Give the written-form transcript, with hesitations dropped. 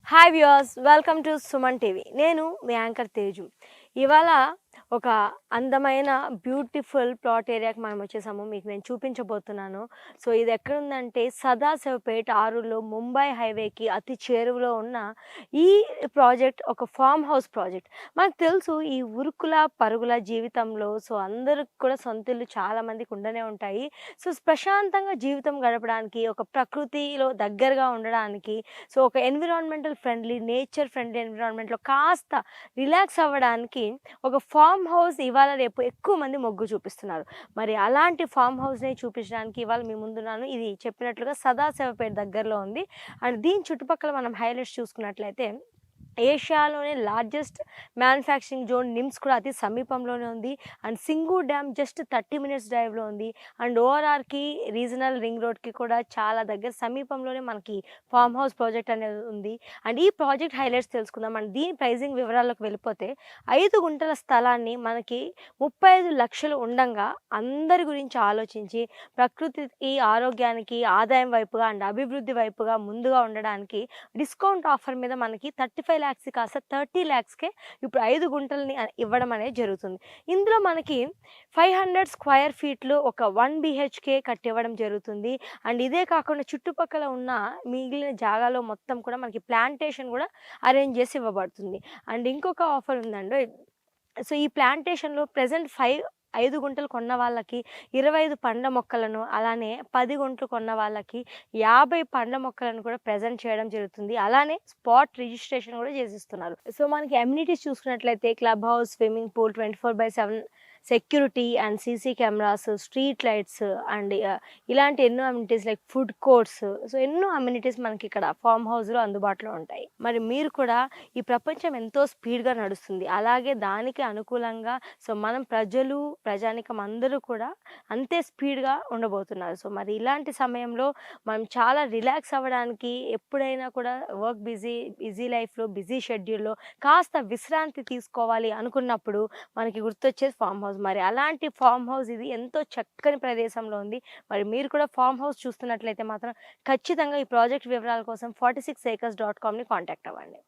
Hi viewers, welcome to Suman TV. నేను మీ anchor Teju. ఇవాళ ఒక అందమైన బ్యూటిఫుల్ ప్లాట్ ఏరియాకి మనం వచ్చేసాము. మీకు నేను చూపించబోతున్నాను. సో ఇది ఎక్కడుందంటే సదాశివపేట ఆరులో ముంబై హైవేకి అతి చేరువలో ఉన్న ఈ ప్రాజెక్ట్ ఒక ఫామ్ హౌస్ ప్రాజెక్ట్. మనకు తెలుసు ఈ ఉరుకుల పరుగుల జీవితంలో సో అందరికి కూడా సొంత ఇల్లు చాలామందికి ఉండనే ఉంటాయి. సో ప్రశాంతంగా జీవితం గడపడానికి, ఒక ప్రకృతిలో దగ్గరగా ఉండడానికి, సో ఒక ఎన్విరాన్మెంటల్ ఫ్రెండ్లీ, నేచర్ ఫ్రెండ్లీ ఎన్విరాన్మెంట్లో కాస్త రిలాక్స్ అవ్వడానికి ఒక ఫామ్ హౌస్ ఇవాళ రేపు ఎక్కువ మంది మొగ్గు చూపిస్తున్నారు. మరి అలాంటి ఫామ్ హౌస్ని చూపించడానికి ఇవాళ మీ ముందున్నాను. ఇది చెప్పినట్లుగా సదాశివపేట దగ్గరలో ఉంది. అండ్ దీని చుట్టుపక్కల మనం హైలైట్స్ చూసుకున్నట్లయితే ఏషియాలోనే లార్జెస్ట్ మ్యానుఫ్యాక్చరింగ్ జోన్ నిమ్స్ కూడా అతి సమీపంలోనే ఉంది. And Singur dam just 30 minutes డ్రైవ్లో ఉంది. అండ్ ఓఆర్ఆర్కి రీజనల్ రింగ్ రోడ్కి కూడా చాలా దగ్గర సమీపంలోనే మనకి ఫామ్ హౌస్ ప్రాజెక్ట్ అనేది ఉంది. అండ్ ఈ ప్రాజెక్ట్ హైలైట్స్ తెలుసుకుందాం. అండ్ దీని ప్రైజింగ్ వివరాల్లోకి వెళ్ళిపోతే 5 గుంటల స్థలాన్ని మనకి 35 లక్షలు ఉండంగా అందరి గురించి ఆలోచించి ప్రకృతికి, ఆరోగ్యానికి, ఆదాయం వైపుగా అండ్ అభివృద్ధి వైపుగా ముందుగా ఉండడానికి డిస్కౌంట్ ఆఫర్ మీద మనకి 35 lakhs కాస్త 30 lakhsకే ఇప్పుడు 5 గుంటలని ఇవ్వడం అనేది జరుగుతుంది. ఇందులో మనకి 500 స్క్వేర్ ఫీట్లు ఒక 1 BHK కట్టివ్వడం జరుగుతుంది. అండ్ ఇదే కాకుండా చుట్టుపక్కల ఉన్న మిగిలిన జాగాలో మొత్తం కూడా మనకి ప్లాంటేషన్ కూడా అరేంజ్ చేసి ఇవ్వబడుతుంది. అండ్ ఇంకొక ఆఫర్ ఉందండి. సో ఈ ప్లాంటేషన్లో ప్రెజెంట్ 5 గుంటలు కొన్న వాళ్ళకి 25 పండ్ల మొక్కలను, అలానే 10 గుంటలు కొన్న వాళ్ళకి 50 పండ్ల మొక్కలను కూడా ప్రజెంట్ చేయడం జరుగుతుంది. అలానే స్పాట్ రిజిస్ట్రేషన్ కూడా చేసిస్తున్నారు. సో మనకి అమ్యూనిటీస్ చూసుకున్నట్లయితే club house, swimming pool, 24/7 security and CC cameras, street lights and ఇలాంటి ఎన్నో amenities like food courts, so ఎన్నో అమ్యూనిటీస్ మనకి ఇక్కడ ఫామ్ హౌస్లో అందుబాటులో ఉంటాయి. మరి మీరు కూడా ఈ ప్రపంచం ఎంతో స్పీడ్గా నడుస్తుంది, అలాగే దానికి అనుకూలంగా సో మనం ప్రజానికం అందరూ కూడా అంతే స్పీడ్గా ఉండబోతున్నారు. సో మరి ఇలాంటి సమయంలో మనం చాలా రిలాక్స్ అవ్వడానికి, ఎప్పుడైనా కూడా బిజీ లైఫ్లో, బిజీ షెడ్యూల్లో కాస్త విశ్రాంతి తీసుకోవాలి అనుకున్నప్పుడు మనకి గుర్తొచ్చేది ఫామ్ హౌస్. మరి అలాంటి ఫామ్ హౌస్ ఇది ఎంతో చక్కని ప్రదేశంలో ఉంది. మరి మీరు కూడా ఫామ్ హౌస్ చూస్తున్నట్లయితే మాత్రం ఖచ్చితంగా ఈ ప్రాజెక్ట్ వివరాల కోసం 46acres.comని కాంటాక్ట్ అవ్వండి.